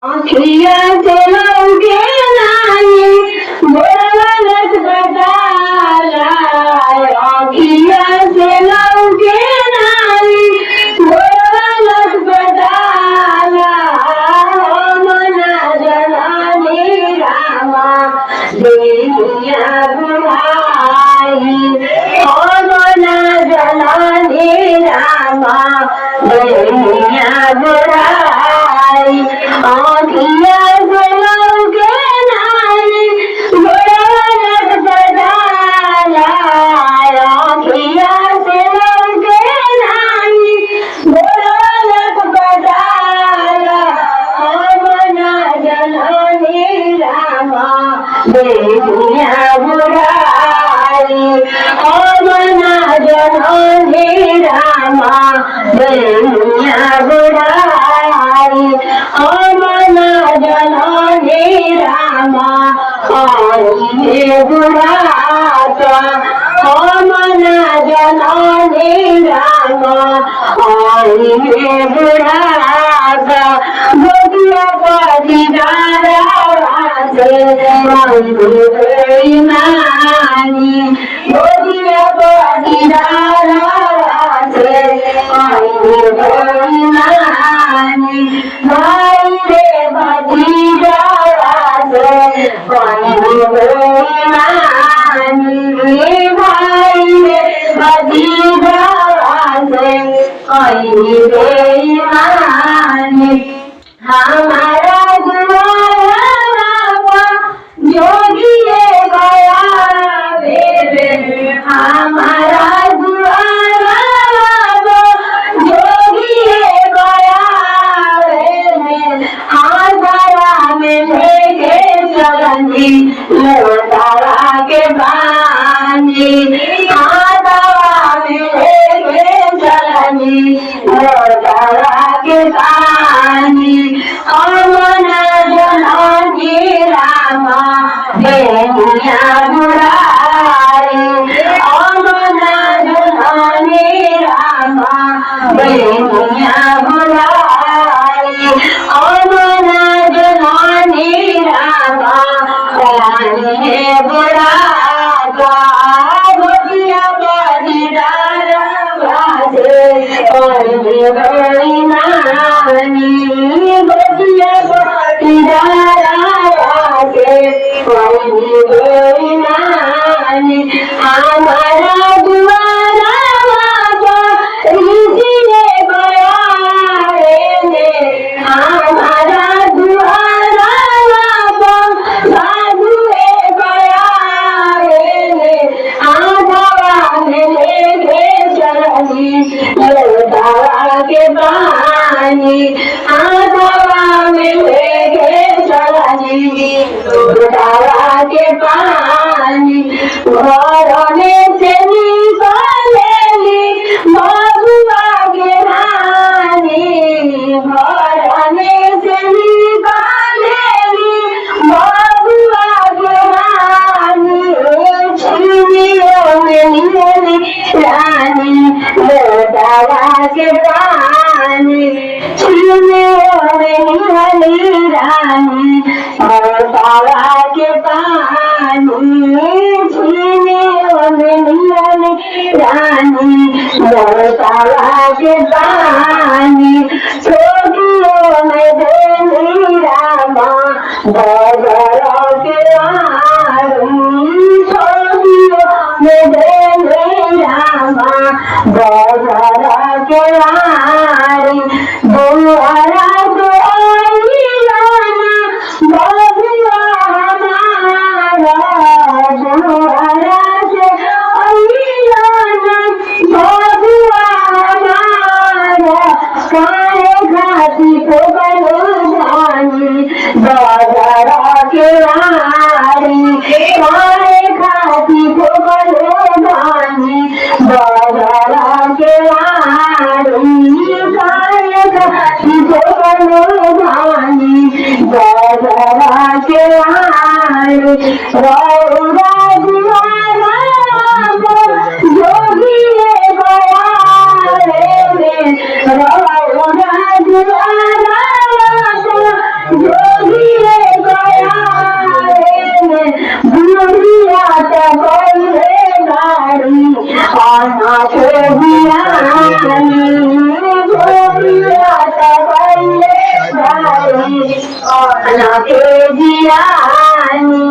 आखिया चलोगे नानी बोलत बताला आखिया चलोगे नानी बोलत बताला मना जनानी रामा देहिया बुढ़ाई मना जनानी रामा देहिया बुढ़ाई आखिया चलोगे नानी बोलत बताला आखिया चलोगे नानी बोलत बताला मना जनानी रामा देहिया बुढ़ाई मना जनानी रामा देहिया बुढ़ाई मना जनानी रामा आइए बुढ़ाता मना जनानी रामा आइए बुढ़ाता गोदिया परिदारा से नानी गोदिया परिदारा से नानी भाई रे भतीजा से नानी भाई रे भतीजा से नानी हमारा दुआरा जोगिए गया बेबे हमारा दुआरा जोगिए गया बेबे आधारा में लेके चलनी लोटारा के बानी आधारा में लेके चलनी लोटारा के बानी मना जनानी रामा देहिया बुढ़ाई मना जनानी रामा देहिया बुढ़ाई मना जनानी रामा आइए बुढ़ाता गोदिया परिदारा से नानी गोदिया परिदारा से नानी हमारा दुआरा रीतिए गया हमारा दुआरा साधुए गया आधारा में लेके चलनी लोटारा के पानी आधारा में लेके चलनी लोटारा के पानी घर में से निकलेली मधुआ के रानी घर में से निकलेली मधुआ के रानी छिनियों में निकली रानी लोटारा के पानी छिनियों में निकली रानी लोटारा के पानी छिनियों में निकली रानी लोटारा के पानी छोटियों में देली रामा बजरा के छोटियों में देली रामा बजरा के बुआरा तो बबुआ हमारा बुआरा से बबुआ हमारा काहे खाती को बनो जानी बजरा के काहे खाती को बनो जानी बजरा के काहे खाती को बनो जानी बजरा के रौरा दुआरा जोगिए गया रे रौरा दुआरा के जियानी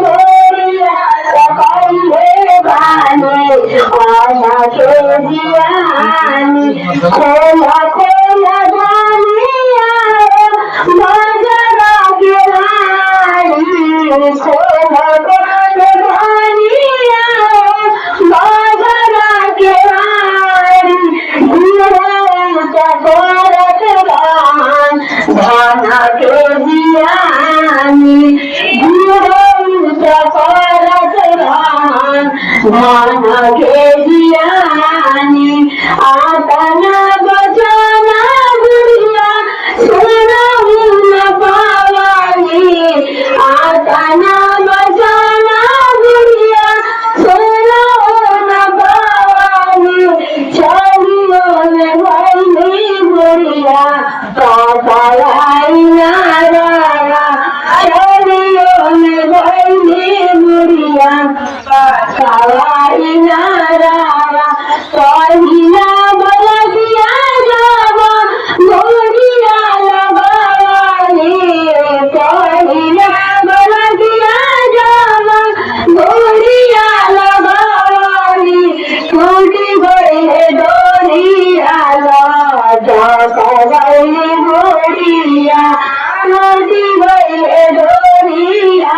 गोरिया पकड़ले बानी आना के जियानी खोला खोला जानिया बाजरा के रानी खोला खोला जानिया बाजरा के रानी धाना के जियानी धाना के जियानी आता ना बचाना गुड़िया सोना न पावानी आता ना बचाना गुड़िया सोना न पावानी चलियो में भैली गुड़िया पापाई नारा चलियो में भैली गुड़िया पापाई नारा पहिला बलदिया जावा गोरिया लगावानी पहिला बलदिया जावा गोरिया लगावानी टूटी गई डोरिया जावानी गोरिया टूटी गई डोरिया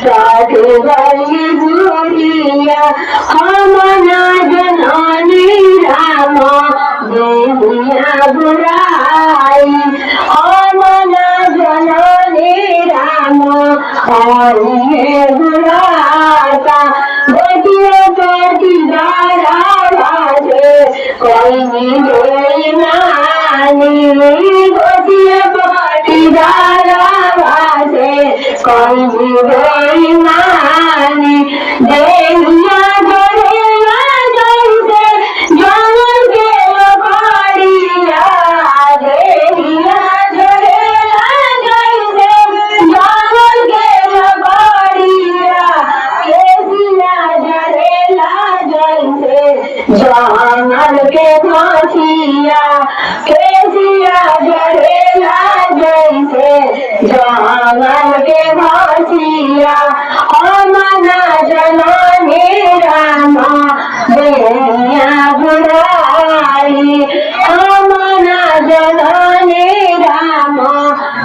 जाके गई गोरिया हमना जनानी राम देहिया बुराई हमना जनानी राम हरिये बुराता बटिया पटीदारा बाजे कोई गई नानी बटिया पटीदारा बाजे कोई गई नानी देहिया जरेला जैसे जंगल के लकड़िया देहिया जरेला जैसे जंगल के लकड़िया केसिया जरेला जैसे जंगल के घासिया केसिया जरेला जैसे जंगल के घासिया हमना जनानी राम देहिया बुराई हमना जनानी राम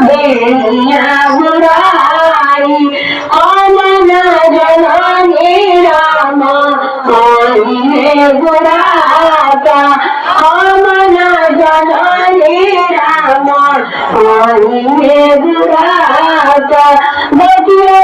देहिया बुराई हमना जनानी राम हरिये बुराता हमना जनानी राम हरिये बुराता बटिया